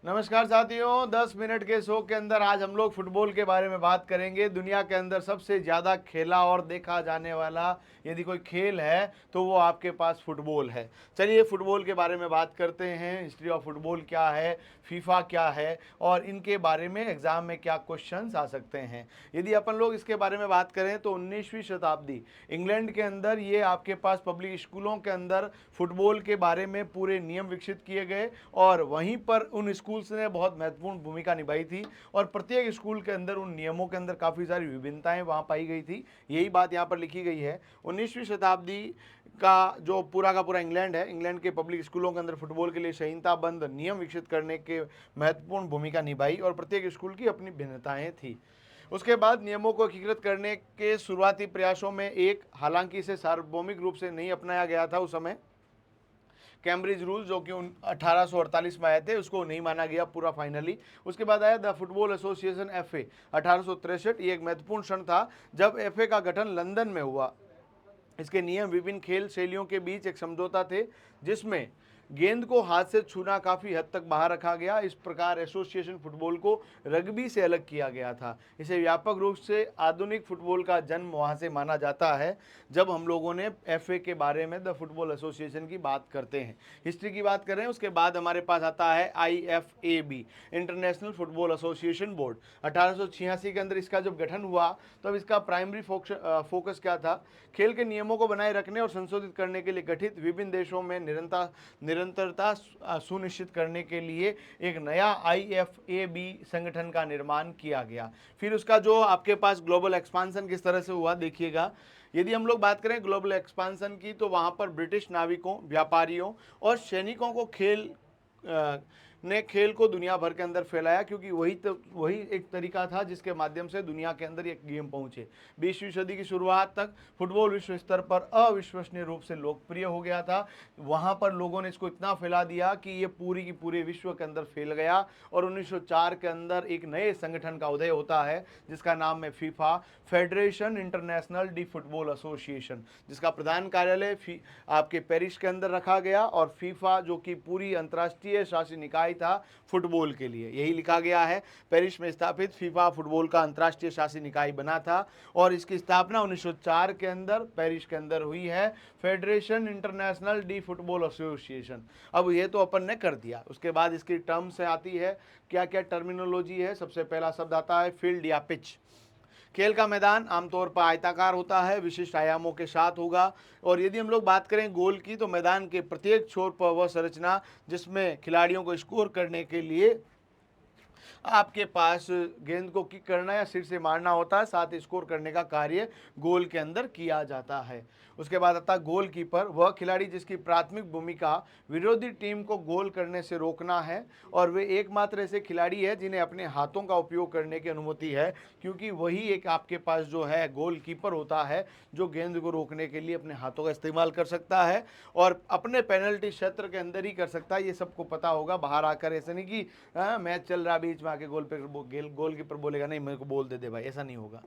नमस्कार साथियों, 10 मिनट के शो के अंदर आज हम लोग फुटबॉल के बारे में बात करेंगे। दुनिया के अंदर सबसे ज़्यादा खेला और देखा जाने वाला यदि कोई खेल है तो वो आपके पास फुटबॉल है। चलिए फुटबॉल के बारे में बात करते हैं। हिस्ट्री ऑफ फुटबॉल क्या है, फीफा क्या है और इनके बारे में एग्जाम में क्या क्वेश्चंस आ सकते हैं। यदि अपन लोग इसके बारे में बात करें तो 19वीं शताब्दी इंग्लैंड के अंदर ये आपके पास पब्लिक स्कूलों के अंदर फुटबॉल के बारे में पूरे नियम विकसित किए गए और वहीं पर उन स्कूल्स ने बहुत महत्वपूर्ण भूमिका निभाई थी और प्रत्येक स्कूल के अंदर उन नियमों के अंदर काफ़ी सारी विभिन्नताएं वहाँ पाई गई थी। यही बात यहाँ पर लिखी गई है। 19वीं शताब्दी का जो पूरा का पूरा इंग्लैंड है, इंग्लैंड के पब्लिक स्कूलों के अंदर फुटबॉल के लिए संहिताबद्ध नियम विकसित करने के महत्वपूर्ण भूमिका निभाई और प्रत्येक स्कूल की अपनी भिन्नताएं थी। उसके बाद नियमों को एकीकृत करने के शुरुआती प्रयासों में एक, हालांकि इसे सार्वभौमिक रूप से नहीं अपनाया गया था उस समय, कैम्ब्रिज रूल जो कि 1848 में आए थे, उसको नहीं माना गया पूरा फाइनली। उसके बाद आया द फुटबॉल एसोसिएशन FA 1863। ये एक महत्वपूर्ण क्षण था जब FA का गठन लंदन में हुआ। इसके नियम विभिन्न खेल शैलियों के बीच एक समझौता थे जिसमें गेंद को हाथ से छूना काफ़ी हद तक बाहर रखा गया। इस प्रकार एसोसिएशन फुटबॉल को रग्बी से अलग किया गया था। इसे व्यापक रूप से आधुनिक फुटबॉल का जन्म वहाँ से माना जाता है जब हम लोगों ने FA के बारे में द फुटबॉल एसोसिएशन की बात करते हैं। हिस्ट्री की बात करें उसके बाद हमारे पास आता है IFAB, international football association board. 1886 के अंदर इसका जब गठन हुआ तब इसका प्राइमरी फोकस क्या था, खेल के नियमों को बनाए रखने और संशोधित करने के लिए गठित विभिन्न देशों में निरंतरता सुनिश्चित करने के लिए एक नया IFAB संगठन का निर्माण किया गया। फिर उसका जो आपके पास ग्लोबल एक्सपांसन किस तरह से हुआ देखिएगा। यदि हम लोग बात करें ग्लोबल एक्सपांसन की तो वहाँ पर ब्रिटिश नाविकों, व्यापारियों और सैनिकों को खेल को दुनिया भर के अंदर फैलाया, क्योंकि वही एक तरीका था जिसके माध्यम से दुनिया के अंदर एक गेम पहुंचे। 20वीं सदी की शुरुआत तक फुटबॉल विश्व स्तर पर अविश्वसनीय रूप से लोकप्रिय हो गया था। वहां पर लोगों ने इसको इतना फैला दिया कि ये पूरी की पूरे विश्व के अंदर फैल गया और 1904 के अंदर एक नए संगठन का उदय होता है जिसका नाम है FIFA, federation international D football association, जिसका प्रधान कार्यालय आपके पेरिस के अंदर रखा गया। और फीफा जो कि पूरी अंतर्राष्ट्रीय शासी निकाय था फुटबॉल के लिए, यही लिखा गया है। पेरिस में स्थापित फीफा फुटबॉल का अंतर्राष्ट्रीय शासी निकाय बना था और इसकी स्थापना 1904 के अंदर पेरिस के अंदर हुई है, federation international D football association. अब ये तो अपन ने कर दिया। उसके बाद इसकी टर्म्स आती है, क्या क्या टर्मिनोलॉजी है। सबसे पहला शब्द आता है फील्ड या पिच। खेल का मैदान आमतौर पर आयताकार होता है, विशिष्ट आयामों के साथ होगा। और यदि हम लोग बात करें गोल की तो मैदान के प्रत्येक छोर पर वह संरचना जिसमें खिलाड़ियों को स्कोर करने के लिए आपके पास गेंद को किक करना या सिर से मारना होता है, साथ ही स्कोर करने का कार्य गोल के अंदर किया जाता है। उसके बाद आता है गोलकीपर, वह खिलाड़ी जिसकी प्राथमिक भूमिका विरोधी टीम को गोल करने से रोकना है और वे एकमात्र ऐसे खिलाड़ी है जिन्हें अपने हाथों का उपयोग करने की अनुमति है, क्योंकि वही एक आपके पास जो है गोलकीपर होता है जो गेंद को रोकने के लिए अपने हाथों का इस्तेमाल कर सकता है और अपने पेनल्टी क्षेत्र के अंदर ही कर सकता है। ये सबको पता होगा, बाहर आकर ऐसा नहीं कि मैच चल रहा बीच में आके गोलकीपर बोलेगा नहीं मेरे को बोल दे भाई, ऐसा नहीं होगा।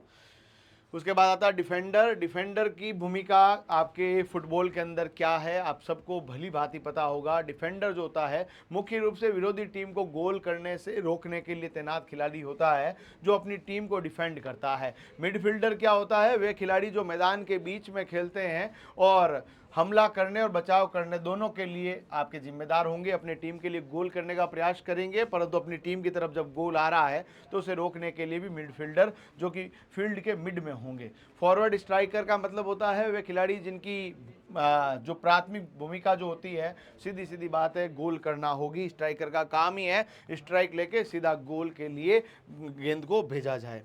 उसके बाद आता है डिफेंडर। डिफेंडर की भूमिका आपके फुटबॉल के अंदर क्या है आप सबको भली भांति पता होगा। डिफेंडर जो होता है मुख्य रूप से विरोधी टीम को गोल करने से रोकने के लिए तैनात खिलाड़ी होता है जो अपनी टीम को डिफेंड करता है। मिडफील्डर क्या होता है, वे खिलाड़ी जो मैदान के बीच में खेलते हैं और हमला करने और बचाव करने दोनों के लिए आपके जिम्मेदार होंगे, अपनी टीम के लिए गोल करने का प्रयास करेंगे, परंतु अपनी टीम की तरफ जब गोल आ रहा है तो उसे रोकने के लिए भी मिडफील्डर जो कि फील्ड के मिड में होंगे। फॉरवर्ड स्ट्राइकर का मतलब होता है वे खिलाड़ी जिनकी जो प्राथमिक भूमिका जो होती है, सीधी सीधी बात है, गोल करना होगी। स्ट्राइकर का काम ही है स्ट्राइक लेके सीधा गोल के लिए गेंद को भेजा जाए।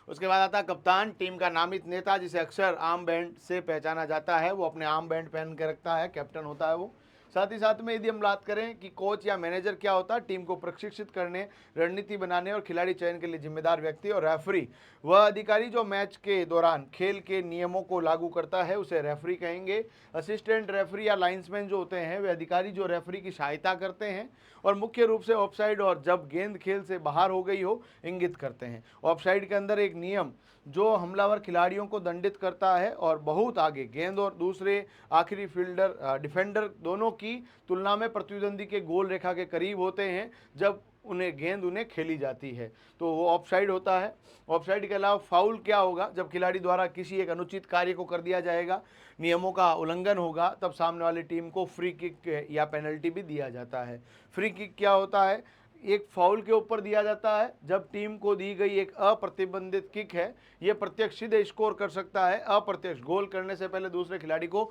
उसके बाद आता है कप्तान, टीम का नामित नेता जिसे अक्सर आर्म बैंड से पहचाना जाता है, वो अपने आर्म बैंड पहन के रखता है, कैप्टन होता है वो। साथ ही साथ में यदि हम बात करें कि कोच या मैनेजर क्या होता है, टीम को प्रशिक्षित करने, रणनीति बनाने और खिलाड़ी चयन के लिए जिम्मेदार व्यक्ति। और रेफरी, वह अधिकारी जो मैच के दौरान खेल के नियमों को लागू करता है, उसे रेफरी कहेंगे। असिस्टेंट रेफरी या लाइन्समैन जो होते हैं वे अधिकारी जो रेफरी की सहायता करते हैं और मुख्य रूप से ऑफसाइड और जब गेंद खेल से बाहर हो गई हो इंगित करते हैं। ऑफसाइड के अंदर एक नियम जो हमलावर खिलाड़ियों को दंडित करता है और बहुत आगे गेंद और दूसरे आखिरी फील्डर डिफेंडर दोनों की तुलना में प्रतिद्वंदी के गोल रेखा के करीब होते हैं जब गेंद उन्हें खेली जाती है, तो वो ऑफसाइड होता है। ऑफसाइड के अलावा फाउल क्या होगा? जब खिलाड़ी द्वारा किसी एक अनुचित कार्य को कर दिया जाएगा, नियमों का उल्लंघन होगा, तब सामने वाली टीम को फ्री किक या पेनल्टी भी दिया जाता है। फ्री किक क्या होता है? एक फाउल के ऊपर दिया जाता है जब टीम को दी गई एक अप्रतिबंधित किक है, यह प्रत्यक्ष सीधे स्कोर कर सकता है। अप्रत्यक्ष गोल करने से पहले दूसरे खिलाड़ी को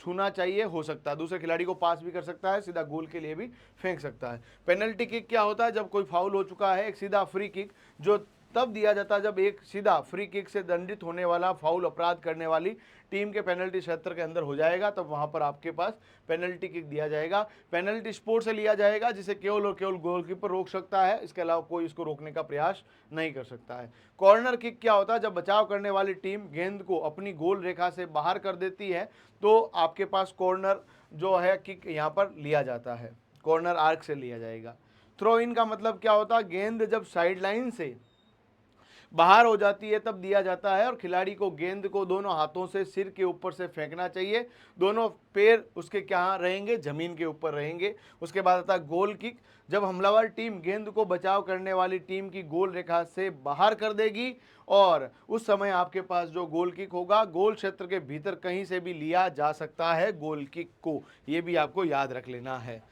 छूना चाहिए, हो सकता है दूसरे खिलाड़ी को पास भी कर सकता है, सीधा गोल के लिए भी फेंक सकता है। पेनल्टी किक क्या होता है? जब कोई फाउल हो चुका है, एक सीधा फ्री किक जो तब दिया जाता है जब एक सीधा फ्री किक से दंडित होने वाला फाउल अपराध करने वाली टीम के पेनल्टी क्षेत्र के अंदर हो जाएगा, तब वहां पर आपके पास पेनल्टी किक दिया जाएगा। पेनल्टी स्पोर्ट से लिया जाएगा जिसे केवल और केवल गोलकीपर रोक सकता है, इसके अलावा कोई इसको रोकने का प्रयास नहीं कर सकता है। कॉर्नर किक क्या होता है? जब बचाव करने वाली टीम गेंद को अपनी गोल रेखा से बाहर कर देती है तो आपके पास कॉर्नर जो है किक यहाँ पर लिया जाता है, कॉर्नर आर्क से लिया जाएगा। थ्रो इन का मतलब क्या होता है? गेंद जब साइड लाइन से बाहर हो जाती है तब दिया जाता है और खिलाड़ी को गेंद को दोनों हाथों से सिर के ऊपर से फेंकना चाहिए, दोनों पैर उसके क्या रहेंगे? जमीन के ऊपर रहेंगे। उसके बाद आता है गोल किक, जब हमलावर टीम गेंद को बचाव करने वाली टीम की गोल रेखा से बाहर कर देगी और उस समय आपके पास जो गोल किक होगा, गोल क्षेत्र के भीतर कहीं से भी लिया जा सकता है गोल किक को, ये भी आपको याद रख लेना है।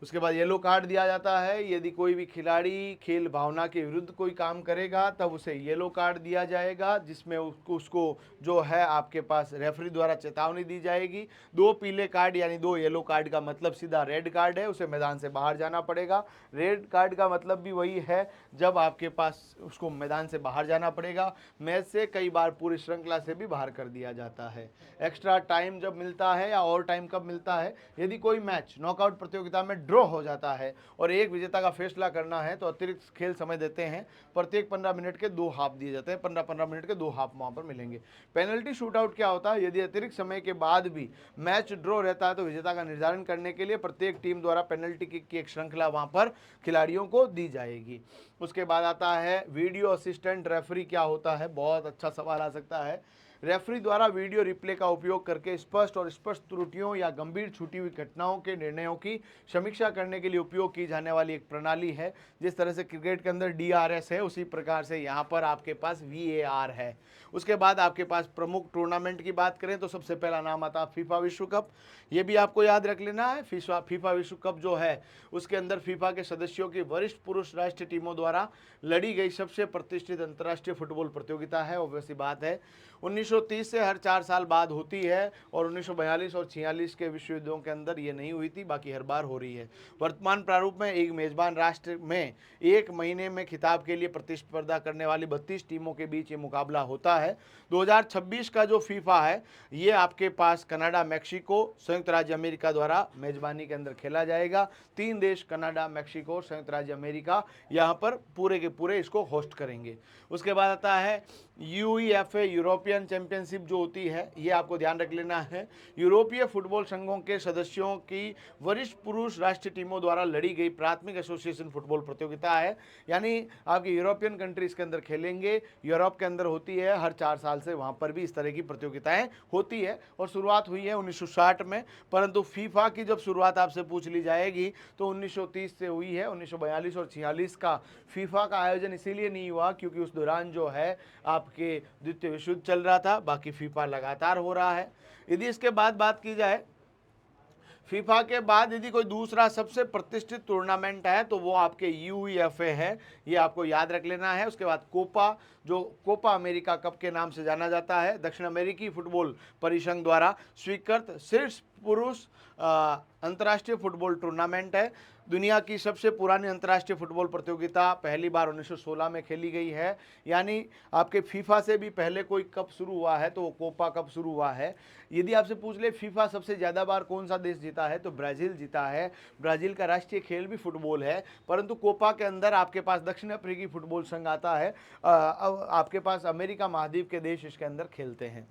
उसके बाद येलो कार्ड दिया जाता है, यदि कोई भी खिलाड़ी खेल भावना के विरुद्ध कोई काम करेगा तब उसे येलो कार्ड दिया जाएगा, जिसमें उसको जो है आपके पास रेफरी द्वारा चेतावनी दी जाएगी। 2 पीले कार्ड यानी 2 येलो कार्ड का मतलब सीधा रेड कार्ड है, उसे मैदान से बाहर जाना पड़ेगा। रेड कार्ड का मतलब भी वही है, जब आपके पास उसको मैदान से बाहर जाना पड़ेगा। मैच से कई बार पूरी श्रृंखला से भी बाहर कर दिया जाता है। एक्स्ट्रा टाइम जब मिलता है या ओवर टाइम कब मिलता है? यदि कोई मैच नॉकआउट प्रतियोगिता में ड्रॉ हो जाता है और एक विजेता का फैसला करना है तो अतिरिक्त खेल समय देते हैं, प्रत्येक 15 मिनट के 2 हाफ दिए जाते हैं, 15-15 मिनट के 2 हाफ वहां पर मिलेंगे। पेनल्टी शूटआउट क्या होता है? यदि अतिरिक्त समय के बाद भी मैच ड्रॉ रहता है तो विजेता का निर्धारण करने के लिए प्रत्येक टीम द्वारा पेनल्टी किक की एक श्रृंखला वहां पर खिलाड़ियों को दी जाएगी। उसके बाद आता है वीडियो असिस्टेंट रेफरी क्या होता है? बहुत अच्छा सवाल आ सकता है। रेफरी द्वारा वीडियो रिप्ले का उपयोग करके स्पष्ट और स्पष्ट त्रुटियों या गंभीर छूटी हुई घटनाओं के निर्णयों की समीक्षा करने के लिए उपयोग की जाने वाली एक प्रणाली है। जिस तरह से क्रिकेट के अंदर DRS है, उसी प्रकार से यहाँ पर आपके पास VAR है। उसके बाद आपके पास प्रमुख टूर्नामेंट की बात करें तो सबसे पहला नाम आता है फीफा विश्व कप, ये भी आपको याद रख लेना है। फीफा विश्व कप जो है उसके अंदर फीफा के सदस्यों की वरिष्ठ पुरुष राष्ट्रीय टीमों द्वारा लड़ी गई सबसे प्रतिष्ठित अंतर्राष्ट्रीय फुटबॉल प्रतियोगिता है। ऑब्वियसली बात है 1930 से हर 4 साल बाद होती है और 1942 और 46 के विश्व युद्धों के अंदर ये नहीं हुई थी, बाकी हर बार हो रही है। वर्तमान प्रारूप में एक मेजबान राष्ट्र में एक महीने में खिताब के लिए प्रतिस्पर्धा करने वाली 32 टीमों के बीच ये मुकाबला होता है। 2026 का जो फीफा है ये आपके पास कनाडा, मैक्सिको, संयुक्त राज्य अमेरिका द्वारा मेजबानी के अंदर खेला जाएगा। 3 देश कनाडा, मैक्सिको और संयुक्त राज्य अमेरिका यहाँ पर पूरे के पूरे इसको होस्ट करेंगे। उसके बाद आता है UEFA यूरोपियन चैंपियनशिप जो होती है, ये आपको ध्यान रख लेना है। यूरोपीय फुटबॉल संघों के सदस्यों की वरिष्ठ पुरुष राष्ट्रीय टीमों द्वारा लड़ी गई प्राथमिक एसोसिएशन फुटबॉल प्रतियोगिता है, यानी आपकी यूरोपियन कंट्रीज के अंदर खेलेंगे। यूरोप के अंदर होती है, हर 4 साल से वहाँ पर भी इस तरह की प्रतियोगिताएं होती है और शुरुआत हुई है 1960 में, परंतु फीफा की जब शुरुआत आपसे पूछ ली जाएगी तो 1930 से हुई है। 1942 और 46 का फीफा का आयोजन इसीलिए नहीं हुआ क्योंकि उस दौरान जो है आपके द्वितीय विश्व युद्ध चल रहा था, बाकी फीफा लगातार हो रहा है। यदि इसके बाद बात की जाए, फीफा के बाद यदि कोई दूसरा सबसे प्रतिष्ठित टूर्नामेंट है तो वो आपके UEFA है, ये आपको याद रख लेना है। उसके बाद कोपा, जो कोपा अमेरिका कप के नाम से जाना जाता है, दक्षिण अमेरिकी फुटबॉल परिसंघ द्वारा स्वीकृत शीर्ष पुरुष अंतर्राष्ट्रीय फुटबॉल टूर्नामेंट है। दुनिया की सबसे पुरानी अंतर्राष्ट्रीय फुटबॉल प्रतियोगिता पहली बार 1916 में खेली गई है, यानी आपके फीफा से भी पहले कोई कप शुरू हुआ है तो वो कोपा कप शुरू हुआ है। यदि आपसे पूछ ले फीफा सबसे ज़्यादा बार कौन सा देश जीता है तो ब्राज़ील जीता है। ब्राज़ील का राष्ट्रीय खेल भी फुटबॉल है, परंतु कोपा के अंदर आपके पास दक्षिण अफ्रीकी फुटबॉल संघ आता है। अब आपके पास अमेरिका महाद्वीप के देश इसके अंदर खेलते हैं।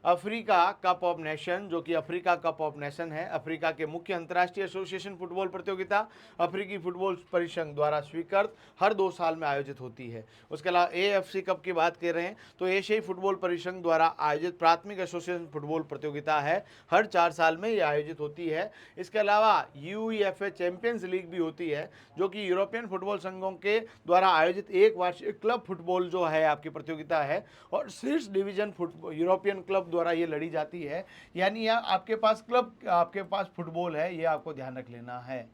अफ्रीका कप ऑफ नेशन, जो कि अफ्रीका कप ऑफ नेशन है, अफ्रीका के मुख्य अंतर्राष्ट्रीय एसोसिएशन फुटबॉल प्रतियोगिता अफ्रीकी फुटबॉल परिसंघ द्वारा स्वीकृत हर 2 साल में आयोजित होती है। उसके अलावा AFC कप की बात कर रहे हैं तो एशियाई फुटबॉल परिसंघ द्वारा आयोजित प्राथमिक एसोसिएशन फुटबॉल प्रतियोगिता है, हर 4 साल में ये आयोजित होती है। इसके अलावा UEFA चैंपियंस लीग भी होती है, जो कि यूरोपियन फुटबॉल संघों के द्वारा आयोजित एक वार्षिक क्लब फुटबॉल जो है आपकी प्रतियोगिता है, और शीर्ष डिवीजन फुटबॉल यूरोपियन क्लब द्वारा ये लड़ी जाती है। यानी यहाँ आपके पास क्लब, आपके पास फुटबॉल है, ये आपको ध्यान रख लेना है।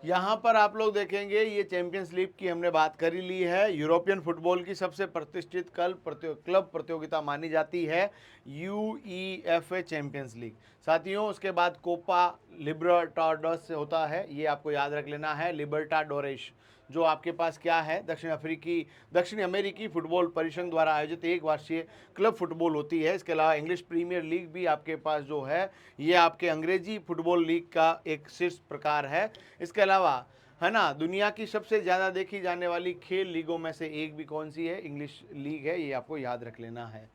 यहाँ पर आप लोग देखेंगे ये चैंपियंस लीग की हमने बात कर ही ली है। यूरोपियन फुटबॉल की सबसे प्रतिष्ठित क्लब प्रतियोगिता मानी जाती है UEFA चैंपियंस लीग। साथियों उसके बाद कोपा लिबर्टाडोस होता है, ये आपको याद रख लेना है, लिबर्टाडोरेस, जो आपके पास क्या है, दक्षिण अमेरिकी फुटबॉल परिसंघ द्वारा आयोजित एक वार्षिक क्लब फुटबॉल होती है। इसके अलावा इंग्लिश प्रीमियर लीग भी आपके पास जो है ये आपके अंग्रेजी फुटबॉल लीग का एक शीर्ष प्रकार है। इसके अलावा है ना, दुनिया की सबसे ज़्यादा देखी जाने वाली खेल लीगों में से एक भी कौन सी है, इंग्लिश लीग है, ये आपको याद रख लेना है।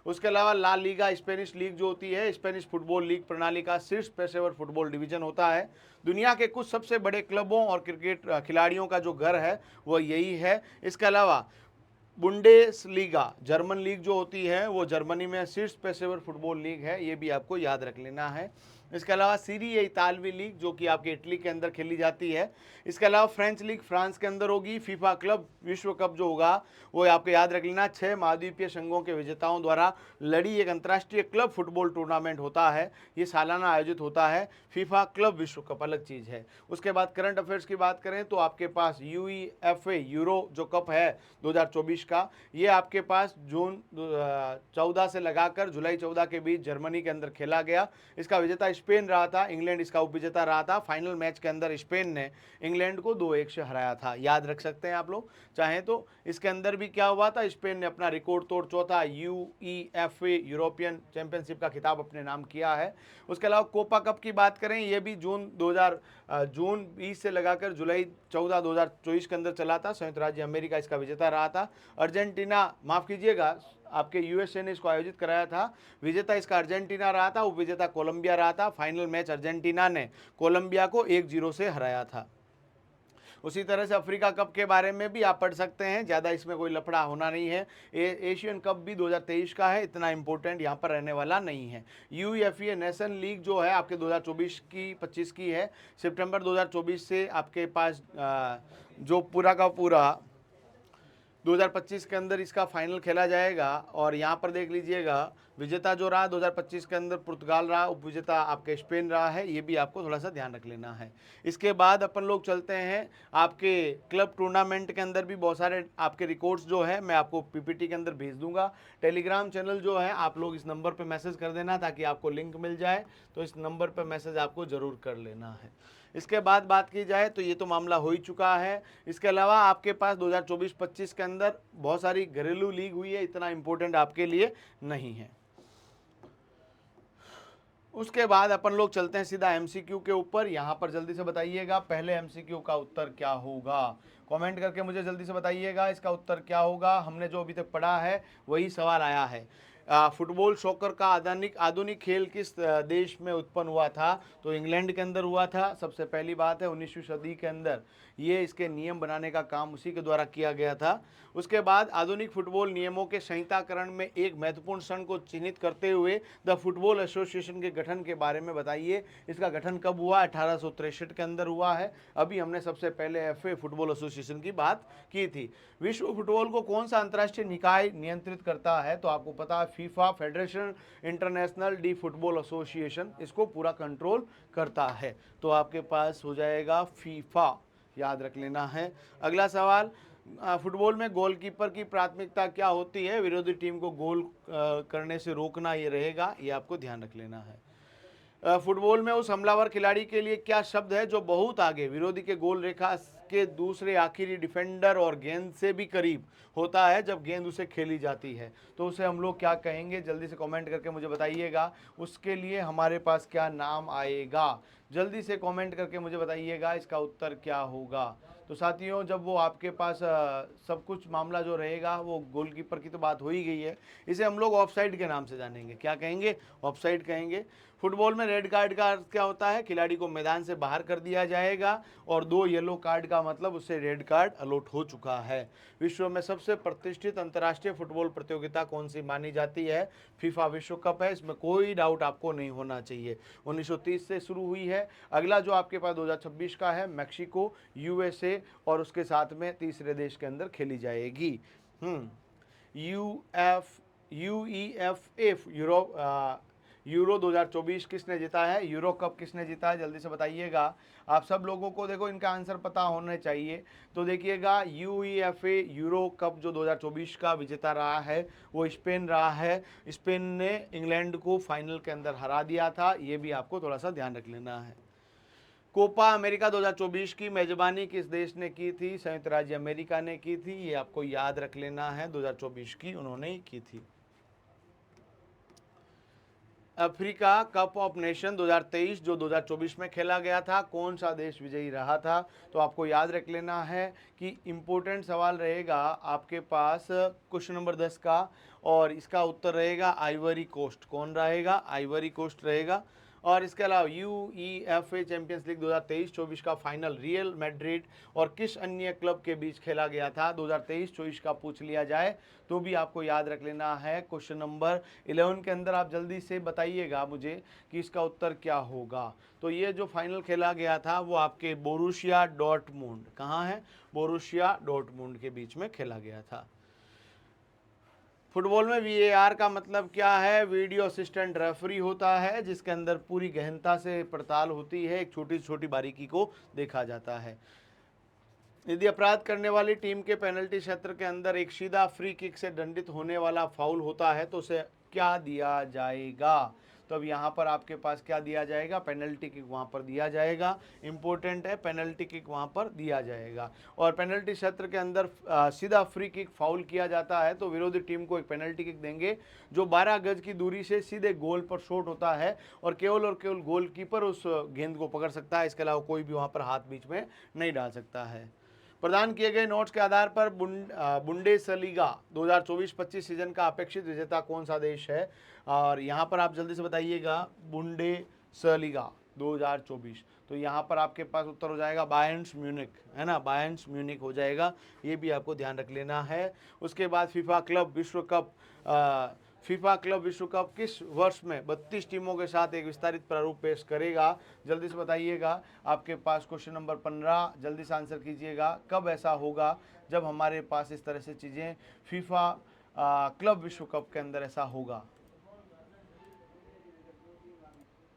उसके अलावा ला लीगा स्पेनिश लीग जो होती है, स्पेनिश फुटबॉल लीग प्रणाली का शीर्ष पेशेवर फुटबॉल डिवीजन होता है। दुनिया के कुछ सबसे बड़े क्लबों और क्रिकेट खिलाड़ियों का जो घर है वो यही है। इसके अलावा बुंडेसलीगा जर्मन लीग जो होती है वो जर्मनी में शीर्ष पेशेवर फुटबॉल लीग है, ये भी आपको याद रख लेना है। इसके अलावा सीरी ए इतालवी लीग जो कि आपके इटली के अंदर खेली जाती है। इसके अलावा फ्रेंच लीग फ्रांस के अंदर होगी। फीफा क्लब विश्व कप जो होगा वो आपको याद रख लेना, 6 महाद्वीपीय संघों के विजेताओं द्वारा लड़ी एक अंतर्राष्ट्रीय क्लब फुटबॉल टूर्नामेंट होता है, ये सालाना आयोजित होता है। फीफा क्लब विश्व कप अलग चीज़ है। उसके बाद करंट अफेयर्स की बात करें तो आपके पास UEFA यूरो जो कप है 2024 का, ये आपके पास जून 14 से लगाकर जुलाई 14 के बीच जर्मनी के अंदर खेला गया। इसका विजेता स्पेन रहा था, इंग्लैंड इसका उपविजेता रहा था। फाइनल मैच के अंदर स्पेन ने इंग्लैंड को 2-1 से हराया था, याद रख सकते हैं आप लोग चाहें तो। इसके अंदर भी क्या हुआ था, स्पेन ने अपना रिकॉर्ड तोड़ चौथा UEFA यूरोपियन चैंपियनशिप का खिताब अपने नाम किया है। उसके अलावा कोपा कप की बात करें, ये भी जून 20 से लगाकर जुलाई 14 2024 के अंदर चला था। संयुक्त राज्य अमेरिका इसका विजेता रहा था। अर्जेंटीना, माफ कीजिएगा, आपके USA ने इसको आयोजित कराया था। विजेता इसका अर्जेंटीना रहा था, उपविजेता कोलंबिया रहा था। फाइनल मैच अर्जेंटीना ने कोलंबिया को 1-0 से हराया था। उसी तरह से अफ्रीका कप के बारे में भी आप पढ़ सकते हैं, ज़्यादा इसमें कोई लफड़ा होना नहीं है। एशियन कप भी 2023 का है, इतना इंपॉर्टेंट यहाँ पर रहने वाला नहीं है। UEFA नेशन लीग जो है आपके 2024-25 की है, सितंबर 2024 से आपके पास जो पूरा का पूरा 2025 के अंदर इसका फाइनल खेला जाएगा। और यहाँ पर देख लीजिएगा, विजेता जो रहा 2025 के अंदर पुर्तगाल रहा, उपविजेता आपके स्पेन रहा है, ये भी आपको थोड़ा सा ध्यान रख लेना है। इसके बाद अपन लोग चलते हैं आपके क्लब टूर्नामेंट के अंदर भी बहुत सारे आपके रिकॉर्ड्स जो है मैं आपको PPT के अंदर भेज दूंगा। टेलीग्राम चैनल जो है आप लोग इस नंबर पर मैसेज कर देना ताकि आपको लिंक मिल जाए, तो इस नंबर पर मैसेज आपको ज़रूर कर लेना है। इसके बाद बात की जाए तो ये तो मामला हो ही चुका है। इसके अलावा आपके पास 2024-25 के अंदर बहुत सारी घरेलू लीग हुई है, इतना इम्पोर्टेंट आपके लिए नहीं है। उसके बाद अपन लोग चलते हैं सीधा MCQ के ऊपर। यहाँ पर जल्दी से बताइएगा पहले MCQ का उत्तर क्या होगा, कमेंट करके मुझे जल्दी से बताइएगा इसका उत्तर क्या होगा। हमने जो अभी तक पढ़ा है वही सवाल आया है। फुटबॉल सॉकर का आधुनिक खेल किस देश में उत्पन्न हुआ था, तो इंग्लैंड के अंदर हुआ था। सबसे पहली बात है 19वीं सदी के अंदर ये इसके नियम बनाने का काम उसी के द्वारा किया गया था। उसके बाद आधुनिक फुटबॉल नियमों के संहिताकरण में एक महत्वपूर्ण क्षण को चिन्हित करते हुए द फुटबॉल एसोसिएशन के गठन के बारे में बताइए। इसका गठन कब हुआ, 1863 के अंदर हुआ है। अभी हमने सबसे पहले FA फुटबॉल एसोसिएशन की बात की थी। विश्व फुटबॉल को कौन सा अंतर्राष्ट्रीय निकाय नियंत्रित करता है, तो आपको पता है FIFA, federation international D football association इसको पूरा कंट्रोल करता है। तो आपके पास हो जाएगा फीफा, याद रख लेना है। अगला सवाल, फुटबॉल में गोलकीपर की प्राथमिकता क्या होती है, विरोधी टीम को गोल करने से रोकना ये रहेगा, ये आपको ध्यान रख लेना है। फुटबॉल में उस हमलावर खिलाड़ी के लिए क्या शब्द है जो बहुत आगे विरोधी के गोल रेखा के दूसरे आखिरी डिफेंडर और गेंद से भी करीब होता है जब गेंद उसे खेली जाती है, तो उसे हम लोग क्या कहेंगे, जल्दी से कमेंट करके मुझे बताइएगा। उसके लिए हमारे पास क्या नाम आएगा, जल्दी से कमेंट करके मुझे बताइएगा इसका उत्तर क्या होगा। तो साथियों जब वो आपके पास सब कुछ मामला जो रहेगा वो गोलकीपर की तो बात हो ही गई है, इसे हम लोग ऑफसाइड के नाम से जानेंगे। क्या कहेंगे? ऑफसाइड कहेंगे। फुटबॉल में रेड कार्ड का अर्थ क्या होता है? खिलाड़ी को मैदान से बाहर कर दिया जाएगा, और 2 येलो कार्ड का मतलब उससे रेड कार्ड अलॉट हो चुका है। विश्व में सबसे प्रतिष्ठित अंतर्राष्ट्रीय फुटबॉल प्रतियोगिता कौन सी मानी जाती है? फीफा विश्व कप है, इसमें कोई डाउट आपको नहीं होना चाहिए। 1930 से शुरू हुई है। अगला जो आपके पास 2026 का है, मैक्सिको, यूएसए और उसके साथ में तीसरे देश के अंदर खेली जाएगी। यूईएफएफ यूरो 2024 किसने जीता है? यूरो कप किसने जीता है? जल्दी से बताइएगा। आप सब लोगों को देखो इनका आंसर पता होने चाहिए। तो देखिएगा, यूईएफए यूरो कप जो 2024 का विजेता रहा है वो स्पेन रहा है। स्पेन ने इंग्लैंड को फाइनल के अंदर हरा दिया था, ये भी आपको थोड़ा सा ध्यान रख लेना है। कोपा अमेरिका 2024 की मेजबानी किस देश ने की थी? संयुक्त राज्य अमेरिका ने की थी, ये आपको याद रख लेना है। 2024 की उन्होंने ही की थी। अफ्रीका कप ऑफ नेशन 2023 जो 2024 में खेला गया था, कौन सा देश विजयी रहा था? तो आपको याद रख लेना है कि इम्पोर्टेंट सवाल रहेगा आपके पास क्वेश्चन नंबर 10 का, और इसका उत्तर रहेगा आइवरी कोस्ट। कौन रहेगा? आइवरी कोस्ट रहेगा। और इसके अलावा यूईएफए चैंपियंस लीग 2023-24 का फाइनल रियल मैड्रिड और किस अन्य क्लब के बीच खेला गया था? 2023-24 का पूछ लिया जाए तो भी आपको याद रख लेना है। क्वेश्चन नंबर 11 के अंदर आप जल्दी से बताइएगा मुझे कि इसका उत्तर क्या होगा। तो ये जो फाइनल खेला गया था वो आपके बोरुसिया डॉर्टमुंड, कहाँ है? बोरुसिया डॉर्टमुंड के बीच में खेला गया था। फुटबॉल में वीएआर का मतलब क्या है? वीडियो असिस्टेंट रेफरी होता है, जिसके अंदर पूरी गहनता से पड़ताल होती है, एक छोटी छोटी बारीकी को देखा जाता है। यदि अपराध करने वाली टीम के पेनल्टी क्षेत्र के अंदर एक सीधा फ्री किक से दंडित होने वाला फाउल होता है तो उसे क्या दिया जाएगा? तो अब यहाँ पर आपके पास क्या दिया जाएगा? पेनल्टी किक वहाँ पर दिया जाएगा। इंपॉर्टेंट है, पेनल्टी किक वहाँ पर दिया जाएगा। और पेनल्टी क्षेत्र के अंदर सीधा फ्री किक फाउल किया जाता है तो विरोधी टीम को एक पेनल्टी किक देंगे जो 12 गज की दूरी से सीधे गोल पर शॉट होता है, और केवल गोलकीपर उस गेंद को पकड़ सकता है। इसके अलावा कोई भी वहाँ पर हाथ बीच में नहीं डाल सकता है। प्रदान किए गए नोट्स के आधार पर बुंडेसलीगा 2024-25 सीजन का अपेक्षित विजेता कौन सा देश है? और यहाँ पर आप जल्दी से बताइएगा, बुंडेसलीगा 2024, तो यहाँ पर आपके पास उत्तर हो जाएगा बायर्न म्यूनिख, है ना? बायर्न म्यूनिख हो जाएगा, ये भी आपको ध्यान रख लेना है। उसके बाद फीफा क्लब विश्व कप किस वर्ष में 32 टीमों के साथ एक विस्तारित प्रारूप पेश करेगा? जल्दी से बताइएगा। आपके पास क्वेश्चन नंबर 15, जल्दी से आंसर कीजिएगा। कब ऐसा होगा जब हमारे पास इस तरह से चीज़ें फीफा क्लब विश्व कप के अंदर ऐसा होगा?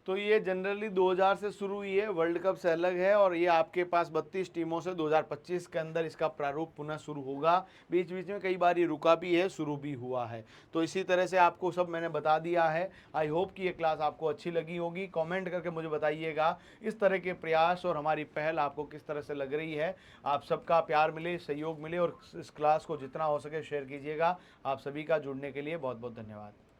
तो ये जनरली 2000 से शुरू हुई है, वर्ल्ड कप से अलग है, और ये आपके पास 32 टीमों से 2025 के अंदर इसका प्रारूप पुनः शुरू होगा। बीच बीच में कई बार ये रुका भी है, शुरू भी हुआ है। तो इसी तरह से आपको सब मैंने बता दिया है। आई होप कि ये क्लास आपको अच्छी लगी होगी। कमेंट करके मुझे बताइएगा इस तरह के प्रयास और हमारी पहल आपको किस तरह से लग रही है। आप सबका प्यार मिले, सहयोग मिले, और इस क्लास को जितना हो सके शेयर कीजिएगा। आप सभी का जुड़ने के लिए बहुत बहुत धन्यवाद।